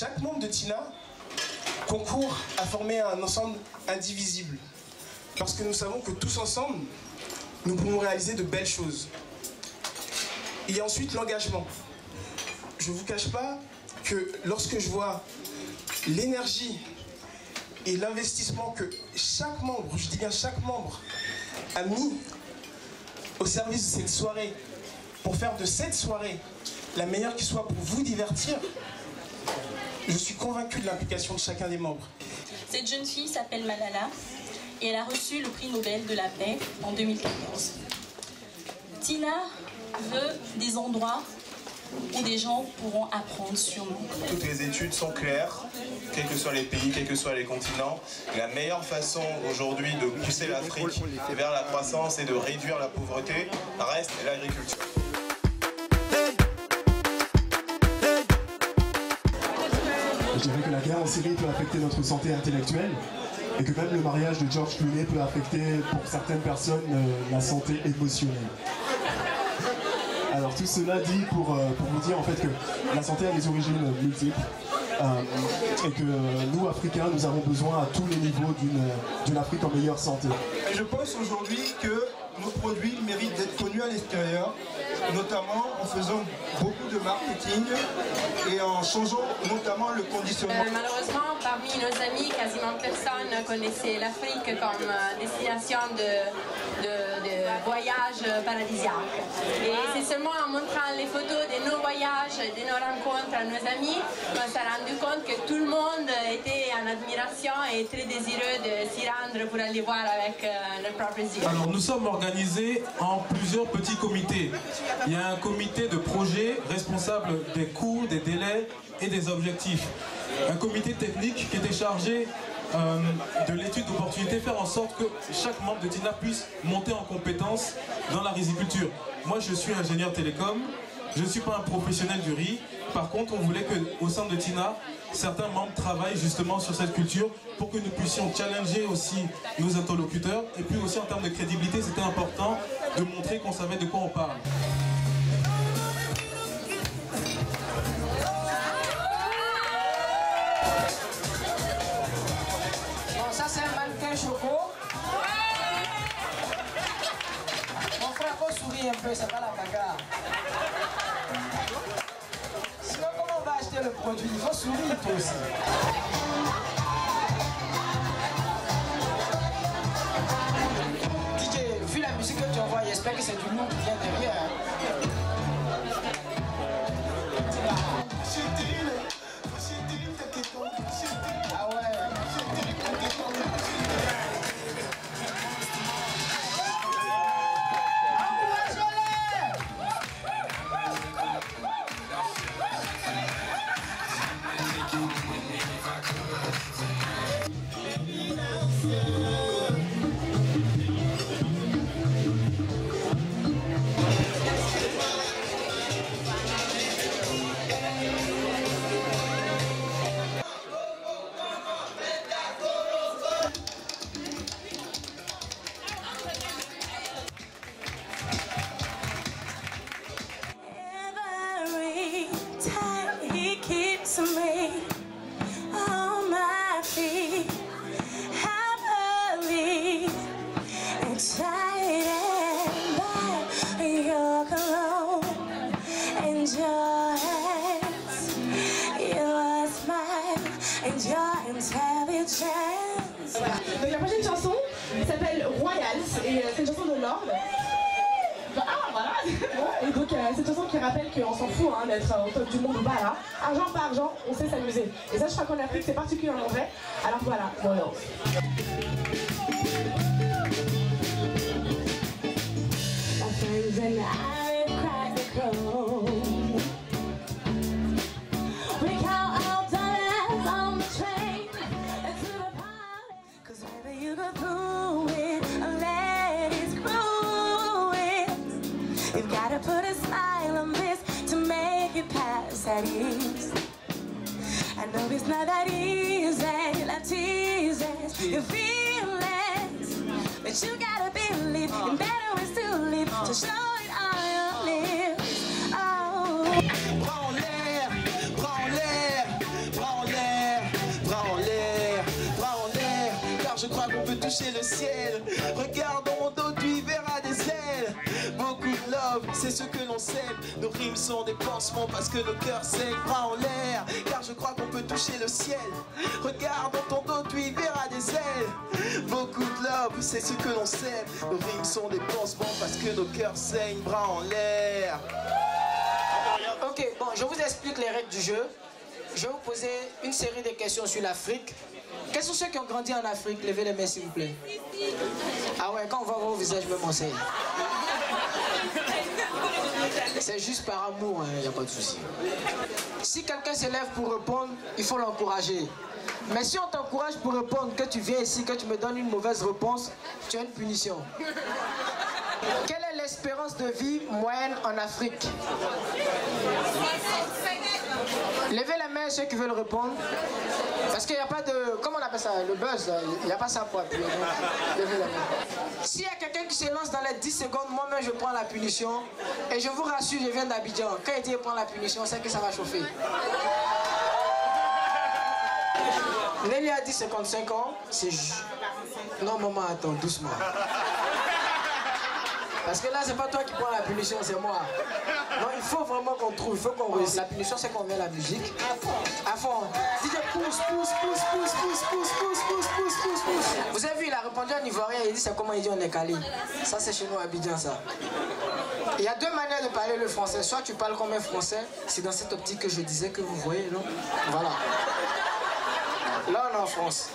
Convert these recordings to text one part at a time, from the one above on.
Chaque membre de Tina concourt à former un ensemble indivisible. Parce que nous savons que tous ensemble, nous pouvons réaliser de belles choses. Il y a ensuite l'engagement. Je ne vous cache pas que lorsque je vois l'énergie et l'investissement que chaque membre, je dis bien chaque membre, a mis au service de cette soirée, pour faire de cette soirée la meilleure qui soit pour vous divertir, je suis convaincu de l'implication de chacun des membres. Cette jeune fille s'appelle Malala et elle a reçu le prix Nobel de la paix en 2014. Tina veut des endroits où des gens pourront apprendre sur nous. Toutes les études sont claires, quels que soient les pays, quels que soient les continents. La meilleure façon aujourd'hui de pousser l'Afrique vers la croissance et de réduire la pauvreté reste l'agriculture. Je dirais que la guerre en Syrie peut affecter notre santé intellectuelle et que même le mariage de George Clooney peut affecter pour certaines personnes la santé émotionnelle. Alors tout cela dit pour vous dire en fait que la santé a des origines multiples et que nous Africains nous avons besoin à tous les niveaux d'une Afrique en meilleure santé. Et je pense aujourd'hui que nos produits méritent d'être connus à l'extérieur, notamment en faisant beaucoup de marketing et en changeant notamment le conditionnement. Malheureusement, parmi nos amis, quasiment personne ne connaissait l'Afrique comme destination de voyage paradisiaque. Et c'est seulement en montrant les photos de nos voyages, de nos rencontres à nos amis, qu'on s'est rendu compte que tout le monde était en admiration et très désireux de s'y rendre pour aller voir avec leurs propres yeux. Alors nous sommes organisés en plusieurs petits comités. Il y a un comité de projet responsable des coûts, des délais et des objectifs. Un comité technique qui était chargé de l'étude d'opportunité, faire en sorte que chaque membre de Tina puisse monter en compétence dans la riziculture. Moi je suis ingénieur télécom, je ne suis pas un professionnel du riz. Par contre, on voulait qu'au sein de Tina, certains membres travaillent justement sur cette culture pour que nous puissions challenger aussi nos interlocuteurs. Et puis aussi en termes de crédibilité, c'était important de montrer qu'on savait de quoi on parle. Bon, ça c'est un mannequin choco. Mon frère, faut sourire un peu, c'est pas la bagarre. Sinon, comment on va acheter le produit? Il faut sourire toi aussi. DJ, vu la musique que tu envoies, j'espère que c'est du lourd qui vient derrière. Ah ouais. Me on my feet, happily excited by your cologne and your hands, your smile and your intelligence. Donc la prochaine chanson s'appelle Royals et c'est une chanson de Lorde. Ah voilà. Et donc cette chanson qui rappelle qu'on s'en fout hein, d'être au top du monde ou pas là. Argent par argent, on sait s'amuser. Et ça je crois qu'en Afrique c'est particulièrement vrai. Alors voilà, Royals. My friends and I crack the code. We count our dollars on the train to the party. 'Cause whether you go through it or let it screw it, you've gotta put a smile on this to make it past that ease. I know it's not that easy, that teases your feelings, but you gotta believe in better ways to live, to show it on your lips. Oh. Prends l'air, prends l'air, prends toucher le ciel. Regarde dans mon dos, tu y verras des ailes. Beaucoup de love, c'est ce que l'on sème. Nos rimes sont des pansements parce que nos cœurs saignent, bras en l'air. Car je crois qu'on peut toucher le ciel. Regarde dans ton dos, tu y verras des ailes. Beaucoup de love, c'est ce que l'on sème. Nos rimes sont des pansements parce que nos cœurs saignent, bras en l'air. Ok, bon, je vous explique les règles du jeu. Je vais vous poser une série de questions sur l'Afrique. Quels sont ceux qui ont grandi en Afrique? Levez les mains s'il vous plaît. Ah ouais, quand on voit vos visages, je me m'enseigne. C'est juste par amour, il n'y a pas de souci. Si quelqu'un s'élève pour répondre, il faut l'encourager. Mais si on t'encourage pour répondre, que tu viens ici, que tu me donnes une mauvaise réponse, tu as une punition. Quelle est l'espérance de vie moyenne en Afrique? Levez la main ceux qui veulent répondre. Parce qu'il n'y a pas de... Comment on appelle ça? Le buzz, il n'y a pas ça pour appuyer. Levez la main. S'il y a quelqu'un qui se lance dans les 10 secondes, moi-même je prends la punition. Et je vous rassure, je viens d'Abidjan. Quand il prend la punition, c'est que ça va chauffer. Nelly a dit 55 ans. C'est... Non, maman, attends, doucement. Parce que là, c'est pas toi qui prends la punition, c'est moi. Non, il faut vraiment qu'on trouve, il faut qu'on réussisse. La punition, c'est qu'on met la musique. À fond. DJ pousse. Vous avez vu, il a répondu en ivoirien, il dit c'est comment il dit on est calé. Ça, c'est chez nous à Abidjan, ça. Il y a deux manières de parler le français. Soit tu parles comme un français, c'est dans cette optique que je disais que vous voyez, non? Voilà. Là, on est en France.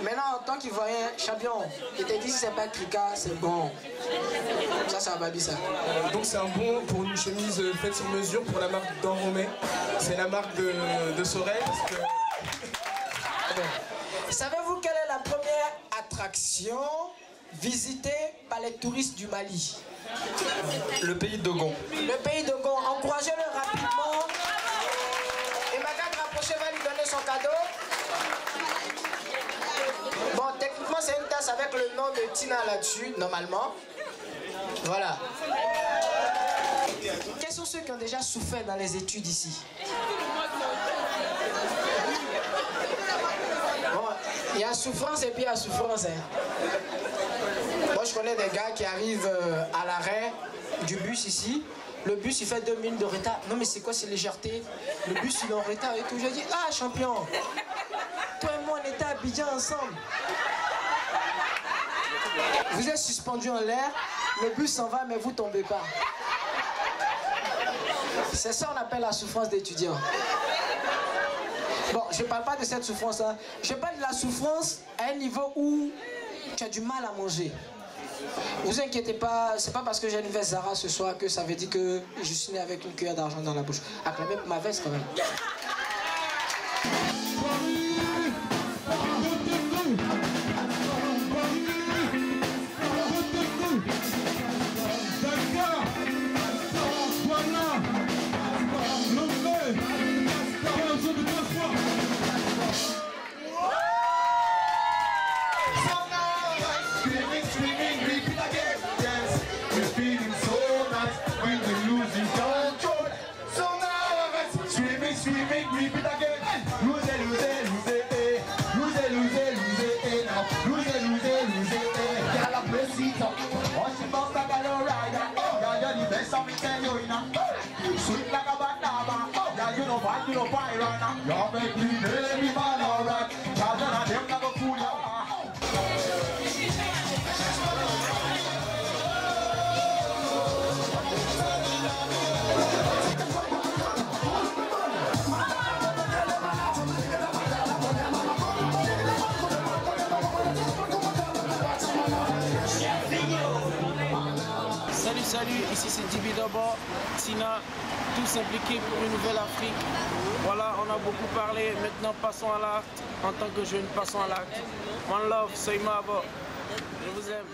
Maintenant, en tant qu'Ivoirien, champion, il te dit si c'est pas Krika, c'est bon. Ça, c'est un babi, ça. Donc, c'est un bon pour une chemise faite sur mesure pour la marque d'Enromé. C'est la marque de Sorel. Parce que... Savez-vous quelle est la première attraction visitée par les touristes du Mali? Le pays de Dogon. Le pays de Dogon. Encouragez-le rapidement. Et Magan, rapprochez-vous, lui donner son cadeau. Bon, techniquement, c'est une tasse avec le nom de Tina là-dessus, normalement. Voilà. Quels sont ceux qui ont déjà souffert dans les études ici? Bon, il y a souffrance et puis il y a souffrance. Hein. Moi, je connais des gars qui arrivent à l'arrêt du bus ici. Le bus, il fait 2 minutes de retard. Non, mais c'est quoi ces légèretés? Le bus, il est en retard et tout. Je dis, ah, champion, toi et moi, on était à Abidjan ensemble. Vous êtes suspendu en l'air, le bus s'en va, mais vous tombez pas. C'est ça qu'on appelle la souffrance d'étudiant. Bon, je ne parle pas de cette souffrance-là. Je parle de la souffrance à un niveau où tu as du mal à manger. Vous inquiétez pas, c'est pas parce que j'ai une veste Zara ce soir que ça veut dire que je suis né avec une cuillère d'argent dans la bouche. Acclamez pour ma veste quand même. You know, why right now? Y'all make me baby man, alright. Y'all done them never fool ya. Salut, ici c'est Dibi Daba, Tina, tous impliqués pour une nouvelle Afrique. Voilà, on a beaucoup parlé, maintenant passons à l'acte. En tant que jeune, passons à l'acte. One love, soy Mabo, je vous aime.